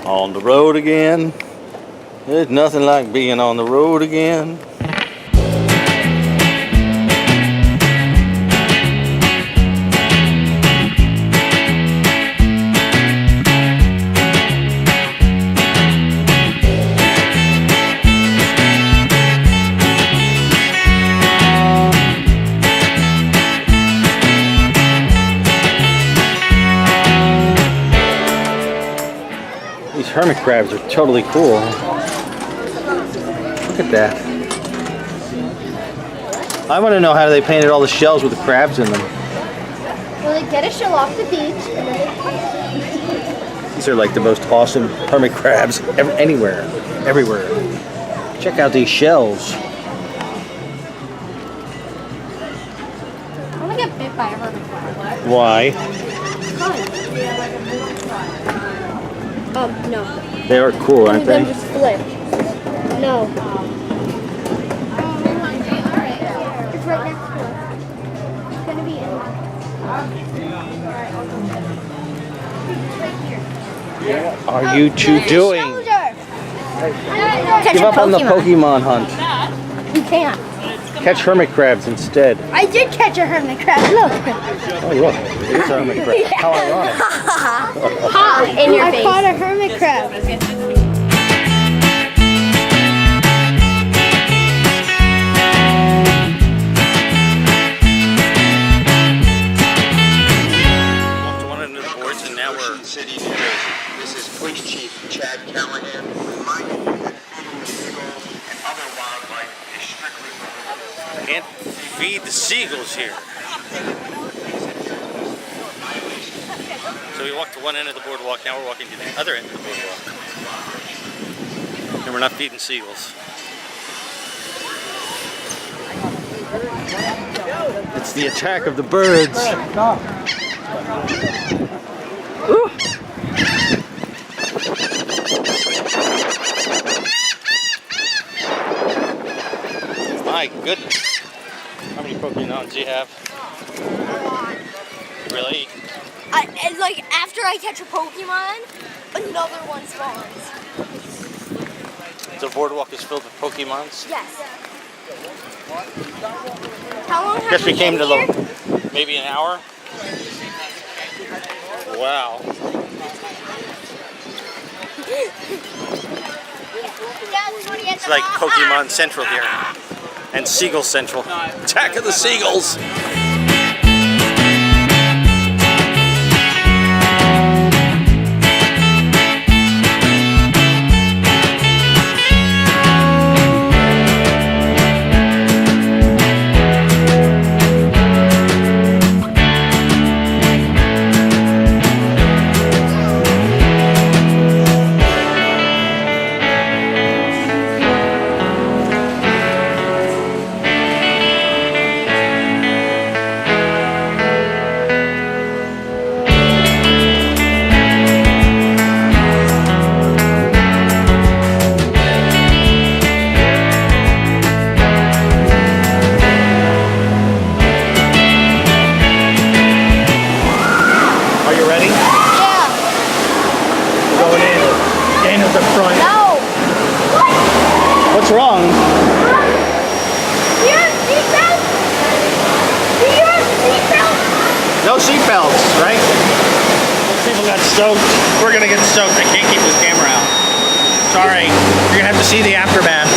On the road again. There's nothing like being on the road again. These hermit crabs are totally cool. Look at that. I want to know how they painted all the shells with the crabs in them. Well, they get a shell off the beach and then These are like the most awesome hermit crabs anywhere, everywhere. Check out these shells. I want to get bit by a hermit crab. Why? No. They are cool, aren't Them they? just flip. No. It's right next to us. It's gonna be in. What are you two doing? Give up on the Pokemon hunt. You can't. Catch hermit crabs instead. I did catch a hermit crab. Look. Oh look, it's a hermit crab. How ironic. Ha! In your face. I caught a hermit crab. Walked one end of the boards and now we're City, New Jersey. This is Police Chief Chad Callahan reminding you that feeding the seagulls and other wildlife is strictly prohibited. can't feed the seagulls here. So we walked to one end of the boardwalk, now we're walking to the other end of the boardwalk. And we're not feeding seagulls. It's the attack of the birds. Ooh. My goodness. How many Pokemons do you have? Really? And like after I catch a Pokemon, another one spawns. The boardwalk is filled with Pokemons. Yes. How long have Guess we came to been here? maybe an hour. Wow. It's like Pokemon Central here. And Seagull Central. Attack of the Seagulls! What's wrong? No seatbelts, right? Most people got soaked. We're gonna get soaked. I can't keep this camera out. Sorry. You're gonna have to see the aftermath.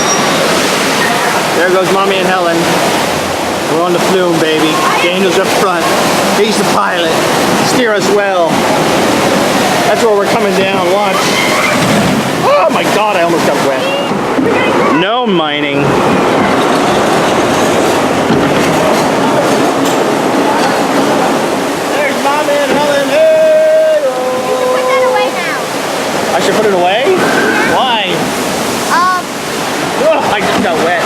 There goes Mommy and Helen. We're on the flume, baby. Daniel's up front. He's the pilot. Steer us well. That's where we're coming down. Watch. Oh my God, I almost got wet. No mining. There's Mommy and Helen. Hey! Put that away now. I should put it away? Why? Oh, I just got wet.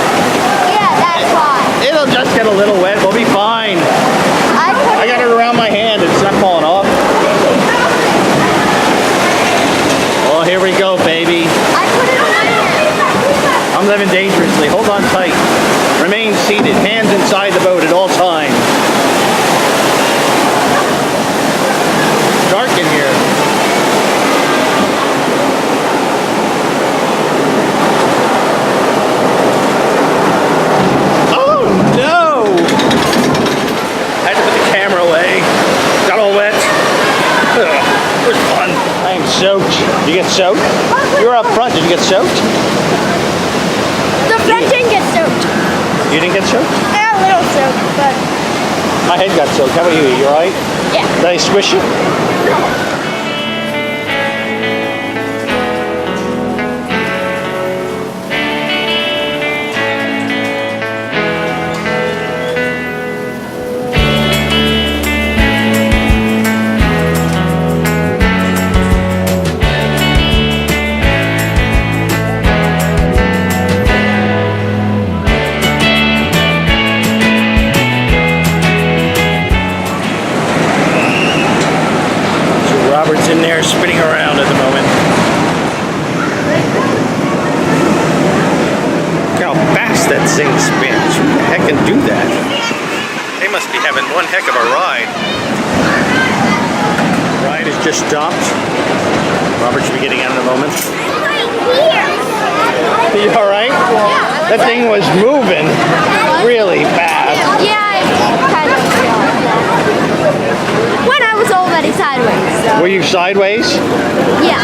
Yeah, that's why. It'll just get a little wet. We'll be fine. I got it around my hand. It's not falling off. Oh, here we go, baby. I put it away. I'm living dangerously. Hold on tight. Remain seated. Hands inside the boat at all times. It's dark in here. fun. I am soaked. Did you get soaked? You were up front. Did you get soaked? The front didn't get soaked. You didn't get soaked? I got a little soaked, but My head got soaked. How about you? You alright? yeah. Did I squish you? Robert's in there spinning around at the moment. Look how fast that thing spins. Who the heck can do that? They must be having one heck of a ride. Ride has just stopped. Robert should be getting out in a moment. You alright? That thing was moving really fast. Yeah, I kind of feel it. When I was already sideways. So. Were you sideways? Yeah.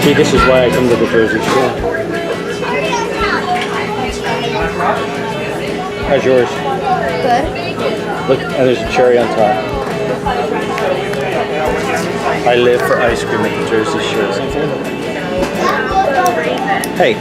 See, this is why I come to the Jersey Shore. How's yours? Good. Look, and there's a cherry on top. I live for ice cream at the Jersey Shore. Hey.